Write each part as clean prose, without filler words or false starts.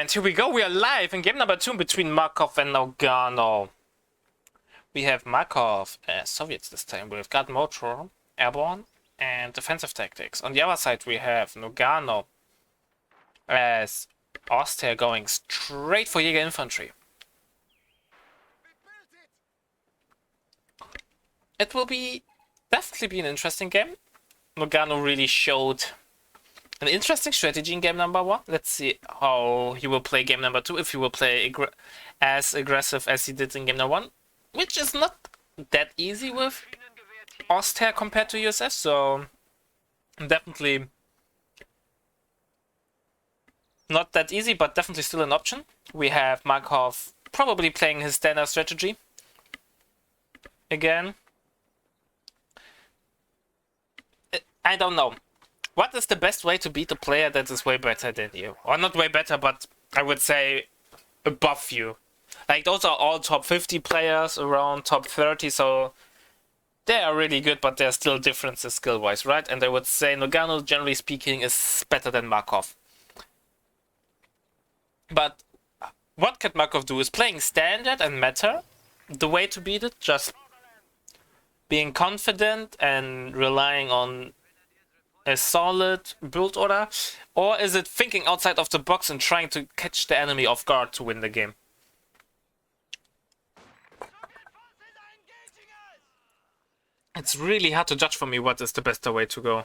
And here we go, we are live in game number 2 between Markov and Nogano. We have Markov as Soviets this time. We've got Motor, Airborne, and Defensive Tactics. On the other side we have Nogano as Austria going straight for Jäger Infantry. It will definitely be an interesting game. Nogano really showed an interesting strategy in game number 1. Let's see how he will play game number 2, if he will play as aggressive as he did in game number 1, which is not that easy with Austria compared to USF, so definitely not that easy, but definitely still an option. We have Markov probably playing his standard strategy again. I don't know. What is the best way to beat a player that is way better than you? Or not way better, but I would say above you. Like, those are all top 50 players, around top 30, so they are really good, but there are still differences skill-wise, right? And I would say Nogano, generally speaking, is better than Markov. But what can Markov do? Is playing standard and meta the way to beat it? Just being confident and relying on a solid build order, or is it thinking outside of the box and trying to catch the enemy off guard to win the game? It's really hard to judge for me what is the best way to go.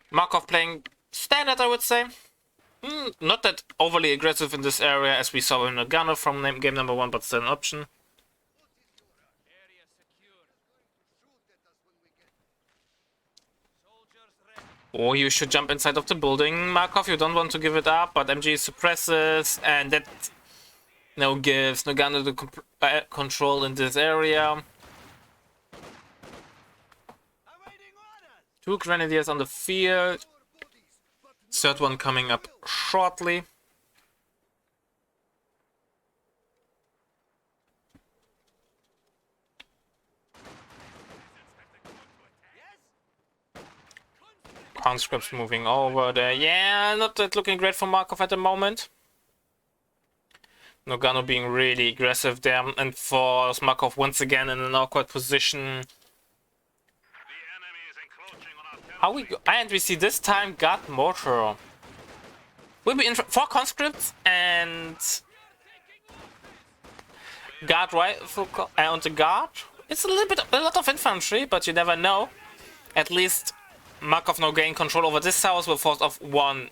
Markov playing standard, I would say. Not that overly aggressive in this area as we saw in Nogano from game number 1, but still an option. Or you should jump inside of the building, Markov. You don't want to give it up, but MG suppresses, and that now gives Nogano the control in this area. 2 grenadiers on the field. Third one coming up shortly. Conscripts moving over there. Yeah, not that looking great for Markov at the moment. Nogano being really aggressive there and force Markov once again in an awkward position. How we go? And we see this time got Mortar. Will be in 4 conscripts and guard rifle on the guard. It's a lot of infantry, but you never know. At least Markov now gain control over this house, will force off 1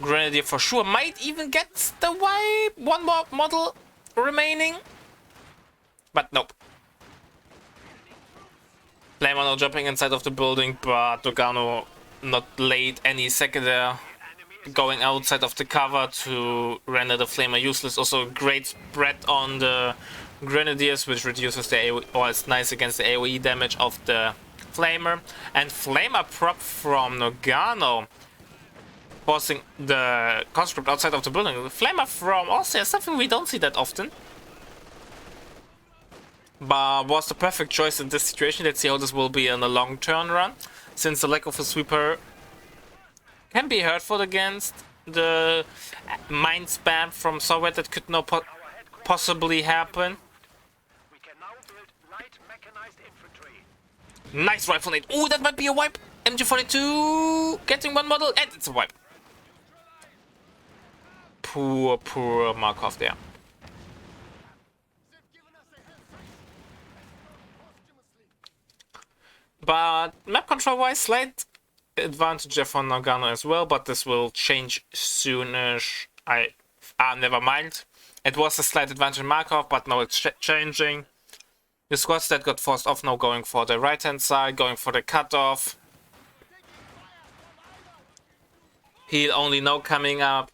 grenadier for sure. Might even get the wipe. 1 more model remaining. But nope. Flamer now jumping inside of the building, but Nogano not late any second there. Going outside of the cover to render the Flamer useless. Also great spread on the grenadiers, which reduces the AoE, or is nice against the AoE damage of the Flamer. And Flamer prop from Nogano, forcing the conscript outside of the building. The Flamer from Austria is something we don't see that often, but was the perfect choice in this situation. Let's see how this will be in a long turn run, since the lack of a sweeper can be hurtful against the mine spam from Soviet that could not possibly happen. Nice rifle nade. Oh, that might be a wipe. MG42 getting 1 model, and it's a wipe. Poor Markov there. But map control wise, slight advantage for Nogano as well, but this will change soonish. Never mind. It was a slight advantage Markov, but now it's changing. The squads that got forced off now going for the right hand side, going for the cutoff. Heal only now coming up.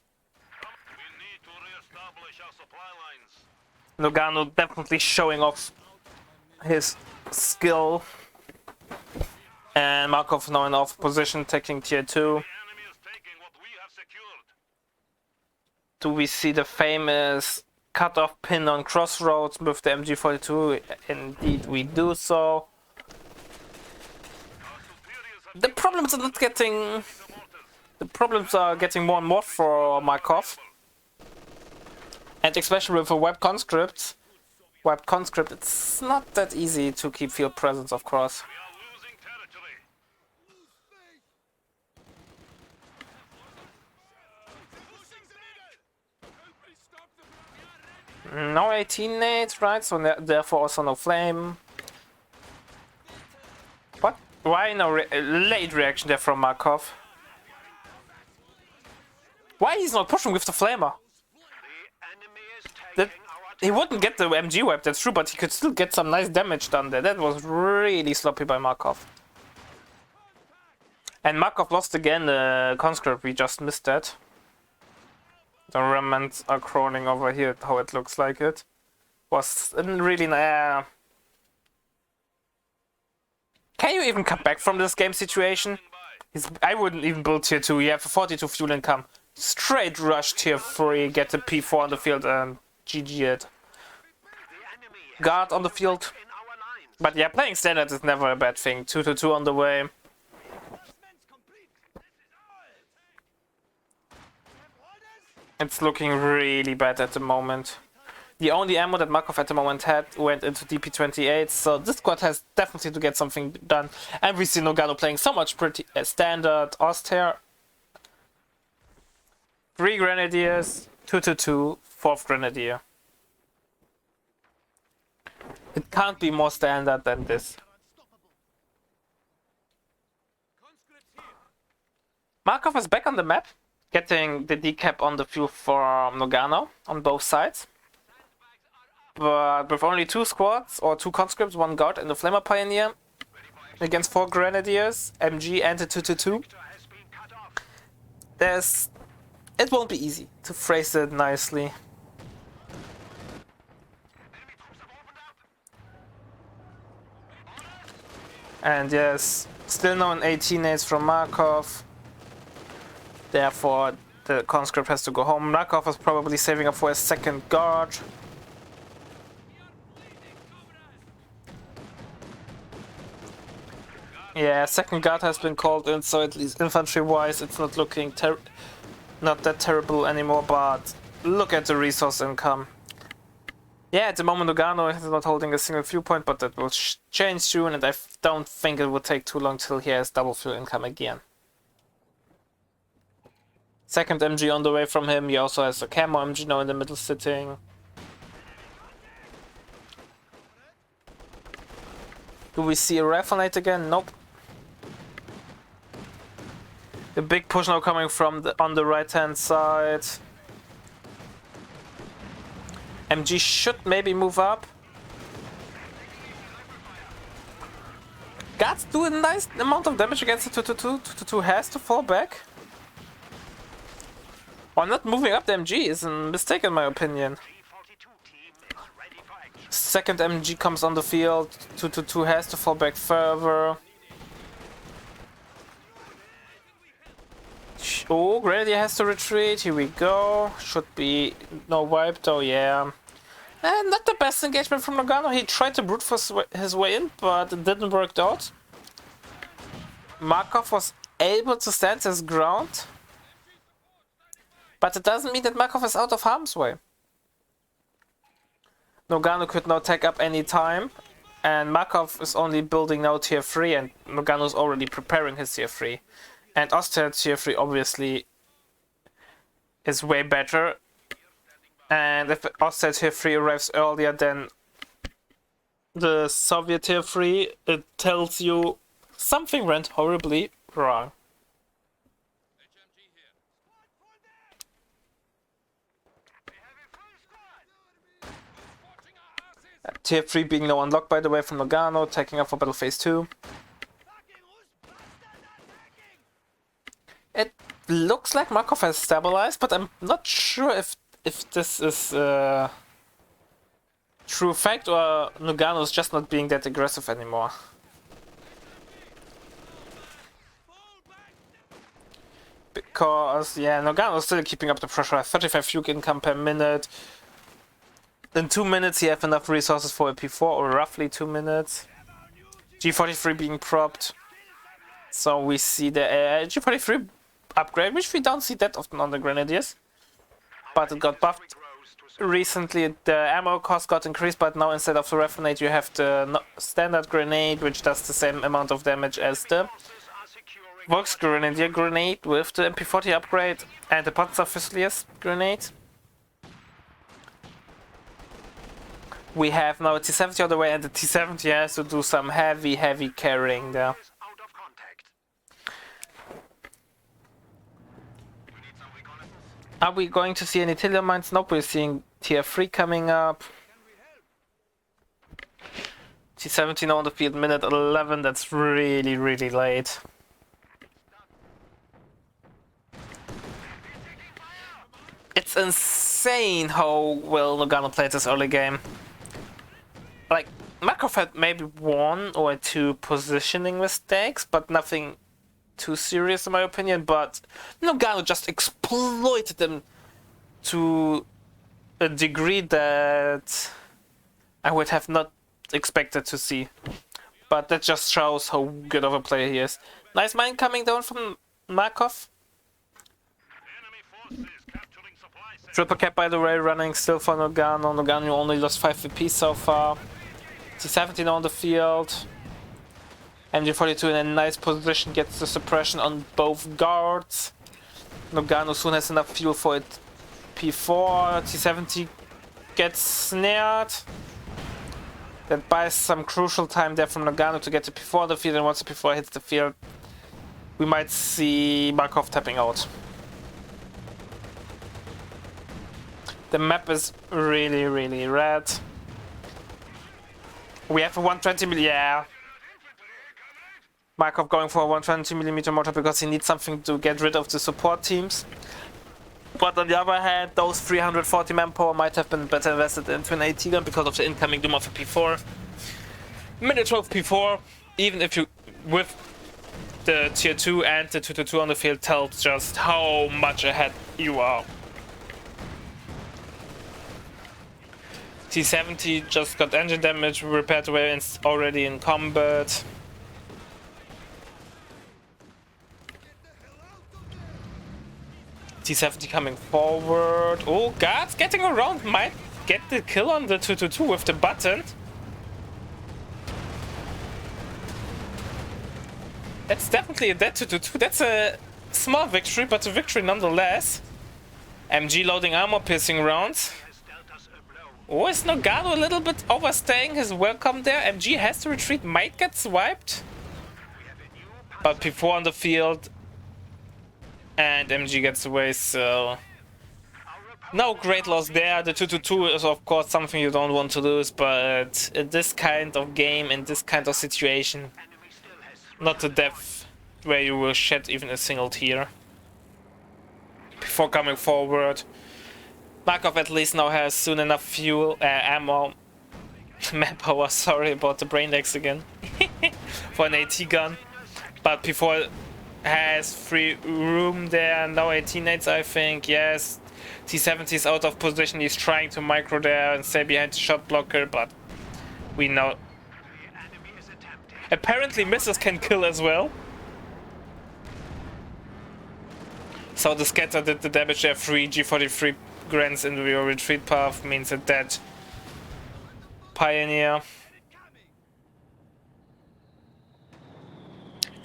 Nogano definitely showing off his skill. And Markov now in off position, taking tier 2. Do we see the famous cut-off pin on Crossroads with the MG42? Indeed we do so. The problems are not getting... The problems are getting more and more for Markov. And especially with a web conscript, it's not that easy to keep field presence, of course. No 18 nades, right? So therefore also no flame. What? Why no late reaction there from Markov? Why he's not pushing with the flamer? He wouldn't get the MG wipe, that's true, but he could still get some nice damage done there. That was really sloppy by Markov. And Markov lost again the conscript, we just missed that. The remnants are crawling over here, how it looks like it. Was really... Can you even come back from this game situation? I wouldn't even build tier 2, you have a 42 fuel income. Straight rush tier 3, get the P4 on the field and GG it. Guard on the field. But yeah, playing standard is never a bad thing. 2-2 on the way. It's looking really bad at the moment. The only ammo that Markov at the moment had went into DP28, so this squad has definitely to get something done. And we see Nogano playing so much pretty standard Oster. 3 Grenadiers, 2-2, 4th Grenadier. It can't be more standard than this. Markov is back on the map, getting the decap on the fuel from Nogano on both sides. But with only 2 squads, or 2 conscripts, 1 guard and the Flamer Pioneer against 4 Grenadiers, MG and a 2-2. It won't be easy, to phrase it nicely. And yes, still no 18 nades from Markov. Therefore, the conscript has to go home. Markov is probably saving up for a second guard. Yeah, second guard has been called in, so at least infantry-wise it's not looking not that terrible anymore, but look at the resource income. Yeah, at the moment Nogano is not holding a single fuel point, but that will change soon, and I don't think it will take too long till he has double fuel income again. Second MG on the way from him, he also has a camo MG now in the middle sitting. Do we see a rifle knight again? Nope. The big push now coming from on the right hand side. MG should maybe move up. Guards do a nice amount of damage against the 2-2. 2-2 has to fall back. Or not moving up the MG is a mistake in my opinion. Second MG comes on the field. 2-2 has to fall back further. Oh, Grenadier has to retreat. Here we go. Should be no wipe though, yeah. And not the best engagement from Nogano. He tried to brute force his way in, but it didn't work out. Markov was able to stand his ground. But it doesn't mean that Markov is out of harm's way. Nogano could now take up any time. And Markov is only building now tier 3, and Nogano is already preparing his tier 3. And Oster tier 3 obviously is way better. And if Oster tier 3 arrives earlier than the Soviet tier 3, it tells you something went horribly wrong. Tier 3 being now unlocked by the way from Nogano, taking up for battle phase 2. It looks like Markov has stabilized, but I'm not sure if this is true fact or Nogano is just not being that aggressive anymore. Because, yeah, Nogano is still keeping up the pressure. 35 fuel income per minute. In 2 minutes you have enough resources for a P4, or roughly 2 minutes. G43 being propped. So we see the G43 upgrade, which we don't see that often on the Grenadiers. But it got buffed recently. The ammo cost got increased, but now instead of the Refinate you have the standard grenade, which does the same amount of damage as the Vox Grenadier grenade with the MP40 upgrade and the Panzer Fusiliers grenade. We have now a T70 on the way, and the T70 has to do some heavy carrying there. Are we going to see any Tilion mines? Nope, we're seeing tier 3 coming up. T70 now on the field, minute 11, that's really late. It's insane how well Nagano played this early game. Like, Markov had maybe 1 or 2 positioning mistakes, but nothing too serious in my opinion, but Nagano just exploited them to a degree that I would have not expected to see. But that just shows how good of a player he is. Nice mine coming down from Markov. Triple cap, by the way, running still for Nagano. Nagano only lost 5 VP so far. T70 on the field. MG42 in a nice position, gets the suppression on both guards. Nagano soon has enough fuel for it. P4, T70 gets snared. That buys some crucial time there from Nagano to get to P4 on the field, and once the P4 hits the field, we might see Markov tapping out. The map is really red. We have a 120mm, yeah. Markov going for a 120mm mortar because he needs something to get rid of the support teams. But on the other hand, those 340 manpower might have been better invested into an AT gun because of the incoming doom of a P4. Minute 12 P4, even if you, with the tier 2 and the 222 on the field, tells just how much ahead you are. T70 just got engine damage repaired away and is already in combat. T70 coming forward. Oh, guards getting around, might get the kill on the 222 with the button. That's definitely a dead 222. That's a small victory, but a victory nonetheless. MG loading armor piercing rounds. Oh, is Nagano a little bit overstaying his welcome there? MG has to retreat, might get swiped. But P4 on the field. And MG gets away, so... No great loss there. The 222 is of course something you don't want to lose, but in this kind of game, in this kind of situation, not the depth where you will shed even a single tear. Before coming forward, Markov at least now has soon enough fuel, ammo, manpower, sorry about the brain legs again, for an AT gun. But before has free room there, no 18-8s I think, yes. T70 is out of position, he's trying to micro there and stay behind the shot blocker, but we know. Apparently missiles can kill as well. So the scatter did the damage there, 3 G43 grants into your retreat path, means a dead Pioneer.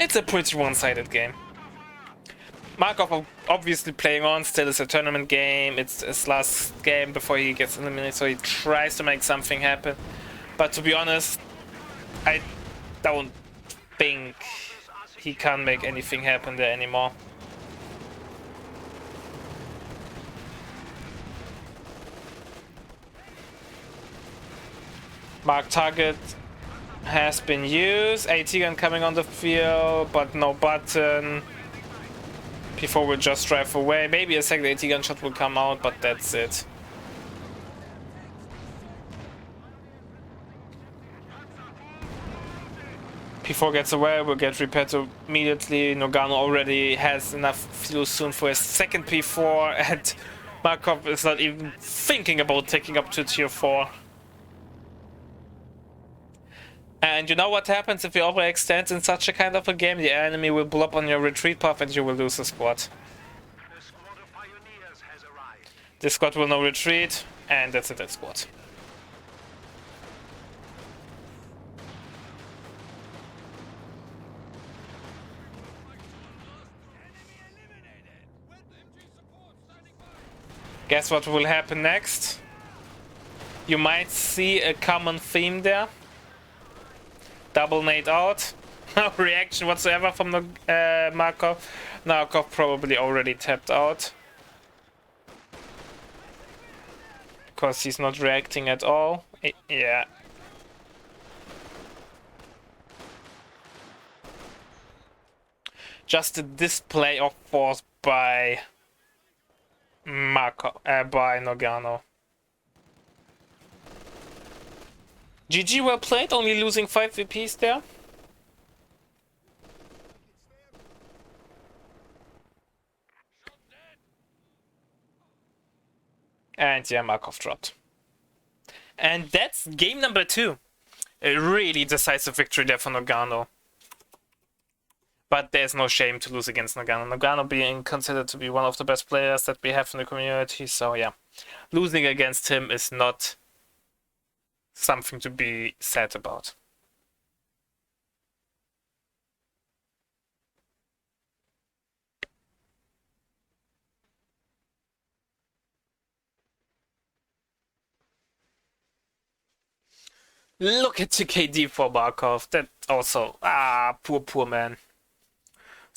It's a pretty one-sided game. Markov obviously playing on, still is a tournament game, it's his last game before he gets eliminated, so he tries to make something happen. But to be honest, I don't think he can make anything happen there anymore. Mark target has been used, AT gun coming on the field, but no button. P4 will just drive away, maybe a second AT gun shot will come out, but that's it. P4 gets away, will get repaired immediately. Nagano already has enough fuel soon for his second P4, and Markov is not even thinking about taking up to tier 4. And you know what happens if you overextend in such a kind of a game? The enemy will blow up on your retreat path and you will lose the squad. This squad will no retreat, and that's it, that squad. Guess what will happen next? You might see a common theme there. Double nade out. No reaction whatsoever from the Markov. Markov probably already tapped out. Because he's not reacting at all. Yeah. Just a display of force by by Nogano. GG, well played, only losing 5 VPs there. And yeah, Markov dropped. And that's game number 2. A really decisive victory there for Nogano. But there's no shame to lose against Nogano. Nogano being considered to be one of the best players that we have in the community, so yeah. Losing against him is not something to be sad about. Look at the KD for Markov. That also, poor man.